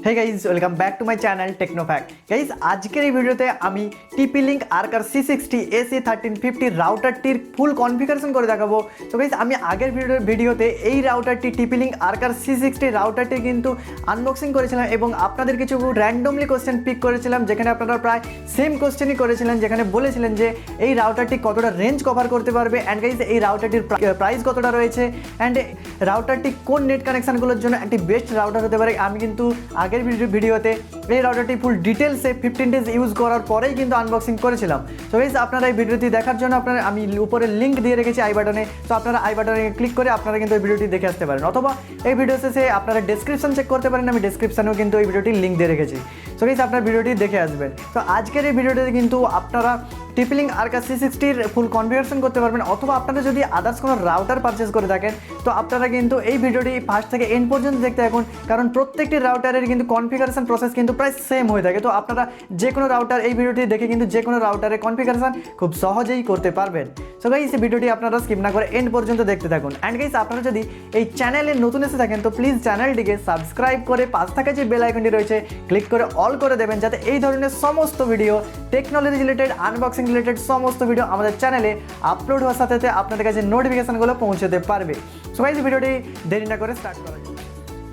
Hey guys welcome back to my channel Technofac. Guys आजकेर भिडियोते आमी टीपी-लिंक आर्चर C60 AC1350 राउटारটির full configuration করে দেখাবো। তো গাইজ আমি আগের ভিডিওতে এই রাউটারটি टीपी-लिंक आर्चर C60 রাউটারটি কিন্তু আনবক্সিং করেছিলাম এবং আপনাদের কিছু র্যান্ডমলি কোশ্চেন পিক করেছিলাম, যেখানে আপনারা প্রায় সেম কোশ্চেনই করেছিলেন, যেখানে বলেছিলেন যে এই রাউটারটি কতটা রেঞ্জ কভার করতে পারবে অ্যান্ড গাইজ এই রাউটারটির প্রাইস কতটা রয়েছে অ্যান্ড রাউটারটি কোন নেট কানেকশনগুলোর জন্য একটি বেস্ট রাউটার হতে পারে। আমি কিন্তু আগের ভিডিওতে এই রাউটারটি ফুল ডিটেলসে 15 ডেজ ইউজ করার পরেই কিন্তু আনবক্সিং করেছিলাম। তো গাইস আপনারা এই ভিডিওটি দেখার জন্য আমি উপরে লিঙ্ক দিয়ে রেখেছি আই বাটনে, তো আপনারা আই বাটনে ক্লিক করে আপনারা কিন্তু এই ভিডিওটি দেখে আসতে পারেন, অথবা এই ভিডিও শেষে আপনারা ডেসক্রিপশন চেক করতে পারেন, আমি ডেসক্রিপশনেও কিন্তু এই ভিডিওটির লিঙ্ক দিয়ে রেখেছি। তো গাইস আপনারা ভিডিওটি দেখে আসবেন। তো আজকের এই ভিডিওটিতে কিন্তু আপনারা टीपी-लिंक आर्चर C60 ফুল কনফিগারেশন করতে পারবেন, অথবা আপনারা যদি আদার্স কোনো রাউটার পারচেজ করে থাকেন তো আপনারা কিন্তু এই ভিডিওটি ফার্স্ট থেকে এন্ড পর্যন্ত দেখতে থাকুন, কারণ প্রত্যেকটি রাউটারের কিন্তু কনফিগারেশন প্রসেস কিন্তু প্রায় সেম হয়ে থাকে। তো আপনারা যে কোনো রাউটার এই ভিডিওটি দেখে কিন্তু যে কোনো রাউটারের কনফিগারেশন খুব সহজেই করতে পারবেন। সো গাইস এই ভিডিওটি আপনারা স্কিপ না করে এন্ড পর্যন্ত দেখতে থাকুন। অ্যান্ড গাইস আপনারা যদি এই চ্যানেলে নতুন এসে থাকেন তো প্লিজ চ্যানেলটিকে সাবস্ক্রাইব করে পাশ থাকা যে বেল আইকনটি রয়েছে ক্লিক করে অল করে দেবেন, যাতে এই ধরনের সমস্ত video technology related unboxing related সমস্ত ভিডিও আমাদের চ্যানেলে আপলোড হওয়ার সাথে সাথে আপনাদের কাছে নোটিফিকেশনগুলো পৌঁছতে পারবে। সো গাইস ভিডিওটি দেরি না করে স্টার্ট করা যাক।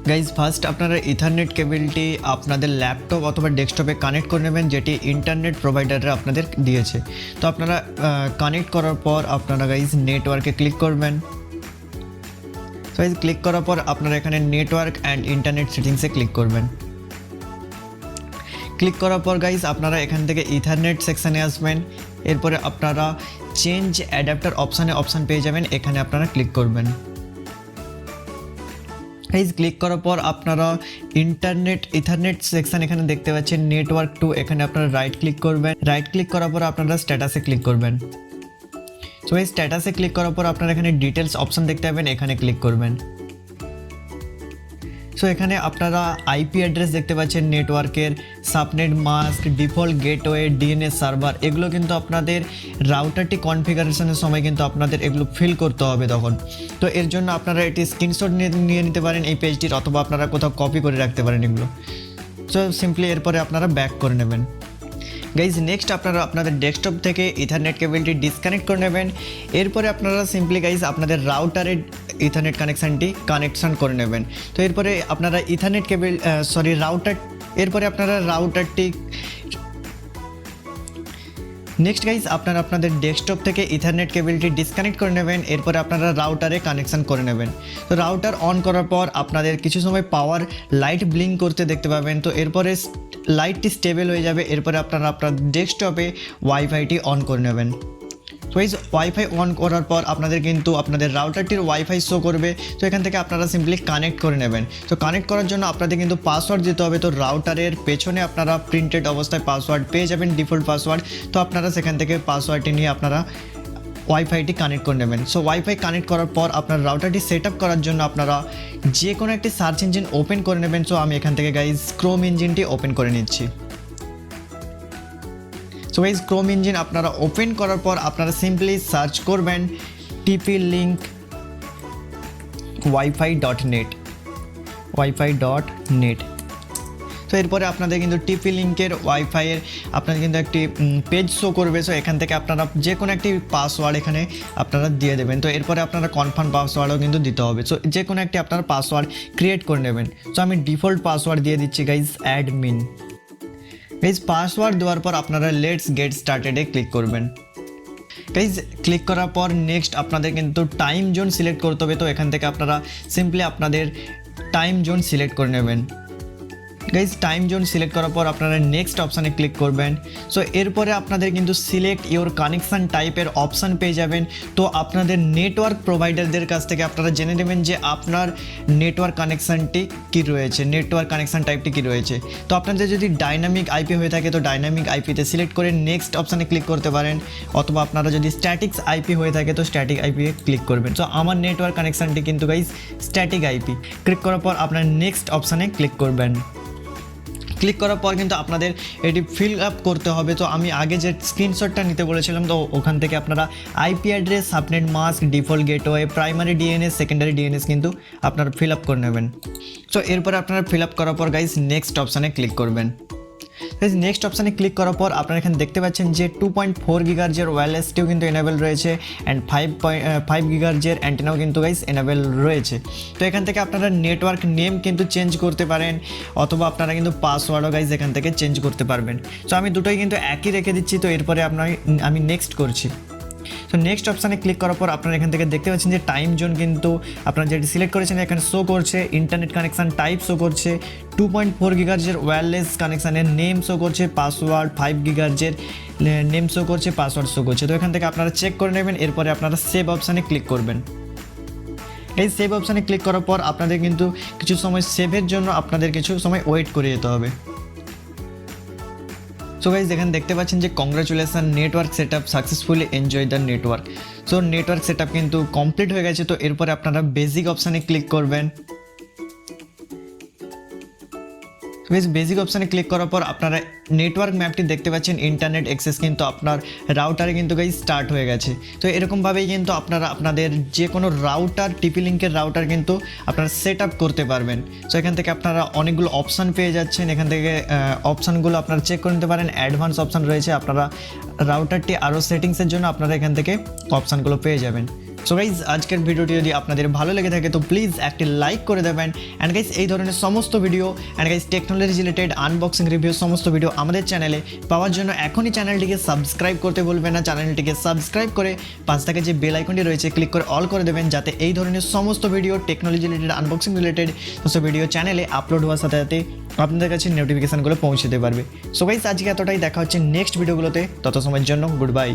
গাইজ ফার্স্ট আপনারা ইথারনেট কেবলটি আপনাদের ল্যাপটপ অথবা ডেস্কটপে কানেক্ট করে নেবেন, যেটি ইন্টারনেট প্রোভাইডাররা আপনাদের দিয়েছে। তো আপনারা কানেক্ট করার পর আপনারা গাইজ নেটওয়ার্কে ক্লিক করবেন। তো গাইজ ক্লিক করার পর আপনারা এখানে নেটওয়ার্ক অ্যান্ড ইন্টারনেট সেটিংসে ক্লিক করবেন। ক্লিক করার পর গাইজ আপনারা এখান থেকে ইথারনেট সেকশানে আসবেন, এরপরে আপনারা চেঞ্জ অ্যাডাপ্টার অপশান পেয়ে যাবেন, এখানে আপনারা ক্লিক করবেন। গাইজ ক্লিক করার পর আপনারা ইথারনেট সেকশন এখানে দেখতে পাচ্ছেন, নেটওয়ার্ক টু, এখানে আপনারা রাইট ক্লিক করবেন। রাইট ক্লিক করার পর আপনারা স্ট্যাটাসে ক্লিক করবেন। সো এই স্ট্যাটাসে ক্লিক করার পর আপনারা এখানে ডিটেলস অপশন দেখতে পাবেন, এখানে ক্লিক করবেন। সো এখানে আপনারা আইপি অ্যাড্রেস দেখতে পাচ্ছেন নেটওয়ার্কের, subnet mask, default gateway, DNS server, এগুলো কিন্তু আপনাদের রাউটারটি কনফিগারেশনের সময় কিন্তু আপনাদের এগুলো ফিল করতে হবে তখন। তো এর জন্য আপনারা এটি স্ক্রিনশট নিয়ে নিতে পারেন এই পেজটির, অথবা আপনারা কোথাও কপি করে রাখতে পারেন এগুলো। সো সিম্পলি এরপরে আপনারা ব্যাক করে নেবেন। গাইজ নেক্সট আপনারা আপনাদের ডেস্কটপ থেকে ইথারনেট কেবলটি ডিসকানেক্ট করে নেবেন। এরপরে আপনারা সিম্পলি গাইজ আপনাদের রাউটারের ইথারনেট কানেকশন করে নেবেন। তো এরপরে আপনারা ইথারনেট কেবল এরপরে আপনারা রাউটারটি নেক্সট গাইজ আপনারা আপনাদের ডেস্কটপ থেকে ইথারনেট কেবলটি ডিসকানেক্ট করে নেবেন। এরপরে আপনারা রাউটারে কানেকশান করে নেবেন। তো রাউটার অন করার পর আপনাদের কিছু সময় পাওয়ার লাইট ব্লিঙ্ক করতে দেখতে পাবেন। তো এরপরে লাইটটি স্টেবল হয়ে যাবে, এরপরে আপনারা আপনার ডেস্কটপে ওয়াইফাইটি অন করে নেবেন। তো এই ওয়াইফাই অন করার পর আপনাদের কিন্তু আপনাদের রাউটারটির ওয়াইফাই শো করবে। তো এখান থেকে আপনারা সিম্পলি কানেক্ট করে নেবেন। তো কানেক্ট করার জন্য আপনাদের কিন্তু পাসওয়ার্ড দিতে হবে। তো রাউটারের পেছনে আপনারা প্রিন্টেড অবস্থায় পাসওয়ার্ড পেয়ে যাবেন, ডিফল্ট পাসওয়ার্ড। তো আপনারা সেখান থেকে পাসওয়ার্ডটি নিয়ে আপনারা ওয়াইফাইটি কানেক্ট করে নেবেন। সো ওয়াইফাই কানেক্ট করার পর আপনার রাউটারটি সেট আপ করার জন্য আপনারা যে কোনো একটি সার্চ ইঞ্জিন ওপেন করে নেবেন। সো আমি এখান থেকে গাইজ ক্রোম ইঞ্জিনটি ওপেন করে নিচ্ছি। সো গাইজ ক্রোম ইঞ্জিন আপনারা ওপেন করার পর আপনারা সিম্পলি সার্চ করবেন TP-Link wifi.net। তো এরপরে আপনাদের কিন্তু TP-Link-এর ওয়াইফাইয়ের আপনাদের কিন্তু একটি পেজ শো করবে। সো এখান থেকে আপনারা যে কোনো একটি পাসওয়ার্ড এখানে আপনারা দিয়ে দেবেন। তো এরপরে আপনারা কনফার্ম পাসওয়ার্ডও কিন্তু দিতে হবে। সো যে কোনো একটি আপনারা পাসওয়ার্ড ক্রিয়েট করে নেবেন। সো আমি ডিফল্ট পাসওয়ার্ড দিয়ে দিচ্ছি গাইজ অ্যাডমিন। গাইজ পাসওয়ার্ড দেওয়ার পর আপনারা লেটস গেট স্টার্টেডে ক্লিক করবেন। গাইজ ক্লিক করার পর নেক্সট আপনাদের কিন্তু টাইম জোন সিলেক্ট করতে হবে। তো এখান থেকে আপনারা সিম্পলি আপনাদের টাইম জোন সিলেক্ট করে নেবেন। গাইজ টাইম জোন সিলেক্ট করার পর আপনারা নেক্সট অপশানে ক্লিক করবেন। সো এরপরে আপনাদের কিন্তু সিলেক্ট ইওর কানেকশান টাইপের অপশান পেয়ে যাবেন। তো আপনাদের নেটওয়ার্ক প্রোভাইডারদের কাছ থেকে আপনারা জেনে নেবেন যে আপনার নেটওয়ার্ক কানেকশানটি কী রয়েছে, নেটওয়ার্ক কানেকশান টাইপটি কী রয়েছে। তো আপনাদের যদি ডাইনামিক আইপি হয়ে থাকে তো ডাইনামিক আইপিতে সিলেক্ট করে নেক্সট অপশানে ক্লিক করতে পারেন, অথবা আপনারা যদি স্ট্যাটিক্স আইপি হয়ে থাকে তো স্ট্যাটিক আইপিতে ক্লিক করবেন। সো আমার নেটওয়ার্ক কানেকশানটি কিন্তু গাইজ স্ট্যাটিক আইপি। ক্লিক করার পর আপনার নেক্সট অপশানে ক্লিক করবেন। ক্লিক করার পর কিন্তু আপনাদের এটি ফিল আপ করতে হবে। তো আমি আগে যে স্ক্রিনশটটা নিতে বলেছিলাম, তো ওখান থেকে আপনারা IP address, subnet mask, default gateway, primary DNS, secondary DNS কিন্তু আপনারা ফিল আপ করে নেবেন। তো এরপরে আপনারা ফিল আপ করার পর গাইস নেক্সট অপশানে ক্লিক করবেন। নেক্সট অপশানে ক্লিক করার পর আপনারা এখানে দেখতে পাচ্ছেন যে 2.4 গিগাহার্জের ওয়্যারলেসটিও কিন্তু এনেবেল রয়েছে অ্যান্ড 5 গিগাহার্জের অ্যান্টেনাও কিন্তু গাইস এনেবেল রয়েছে। তো এখান থেকে আপনারা নেটওয়ার্ক নেম কিন্তু চেঞ্জ করতে পারেন, অথবা আপনারা কিন্তু পাসওয়ার্ডও গাইস এখান থেকে চেঞ্জ করতে পারবেন। তো আমি দুটোই কিন্তু একই রেখে দিচ্ছি। তো এরপরে আমি নেক্সট করছি। তো নেক্সট অপশানে ক্লিক করার পর আপনারা এখান থেকে দেখতে পাচ্ছেন যে টাইম জোন কিন্তু আপনারা যেটি সিলেক্ট করেছেন এখানে শো করছে, ইন্টারনেট কানেকশান টাইপ শো করছে, 2.4 গিগাহার্জের ওয়্যারলেস কানেকশানের নেম শো করছে, পাসওয়ার্ড 5 গিগাহার্জের নেম শো করছে, পাসওয়ার্ড শো করছে। তো এখান থেকে আপনারা চেক করে নেবেন। এরপরে আপনারা সেভ অপশানে ক্লিক করবেন। এই সেভ অপশানে ক্লিক করার পর আপনাদের কিন্তু কিছু সময় সেভের জন্য আপনাদের কিছু সময় ওয়েট করে যেতে হবে। সো গাইজ এখানে দেখতে পাচ্ছেন যে congratulation, network set up successfully enjoy the network. So network set up কিন্তু কমপ্লিট হয়ে গেছে। তো এরপরে আপনারা বেসিক অপশানে ক্লিক করবেন। বেসিক অপশানে ক্লিক করার পর আপনারা নেটওয়ার্ক ম্যাপটি দেখতে পাচ্ছেন, ইন্টারনেট অ্যাক্সেস কিন্তু আপনার রাউটারে কিন্তু গাইজ স্টার্ট হয়ে গেছে। তো এরকমভাবেই কিন্তু আপনারা আপনাদের যে কোনো রাউটার, টিপি লিঙ্কের রাউটার কিন্তু আপনারা সেট আপ করতে পারবেন। সো এখান থেকে আপনারা অনেকগুলো অপশান পেয়ে যাচ্ছেন। এখান থেকে অপশানগুলো আপনারা চেক করে নিতে পারেন। অ্যাডভান্স অপশান রয়েছে, আপনারা রাউটারটি আরও সেটিংসের জন্য আপনারা এখান থেকে অপশানগুলো পেয়ে যাবেন। সো গাইজ আজকের ভিডিওটি যদি আপনাদের ভালো লেগে থাকে তো প্লিজ একটি লাইক করে দেবেন। অ্যান্ড গাইজ এই ধরনের সমস্ত video and guys technology related unboxing review সমস্ত ভিডিও আমাদের চ্যানেলে পাওয়ার জন্য এখনই চ্যানেলটিকে সাবস্ক্রাইব করতে ভুলবেন না। চ্যানেলটিকে সাবস্ক্রাইব করে পাশ থেকে যে বেল আইকনটি রয়েছে ক্লিক করে অল করে দেবেন, যাতে এই ধরনের সমস্ত video technology related unboxing related সমস্ত ভিডিও চ্যানেলে আপলোড হওয়ার সাথে সাথে আপনাদের কাছে নোটিফিকেশানগুলো পৌঁছতে পারবে। সো গাইজ আজকে এতটাই, দেখা হচ্ছে নেক্সট ভিডিওগুলোতে। তত সময়ের জন্য গুড বাই।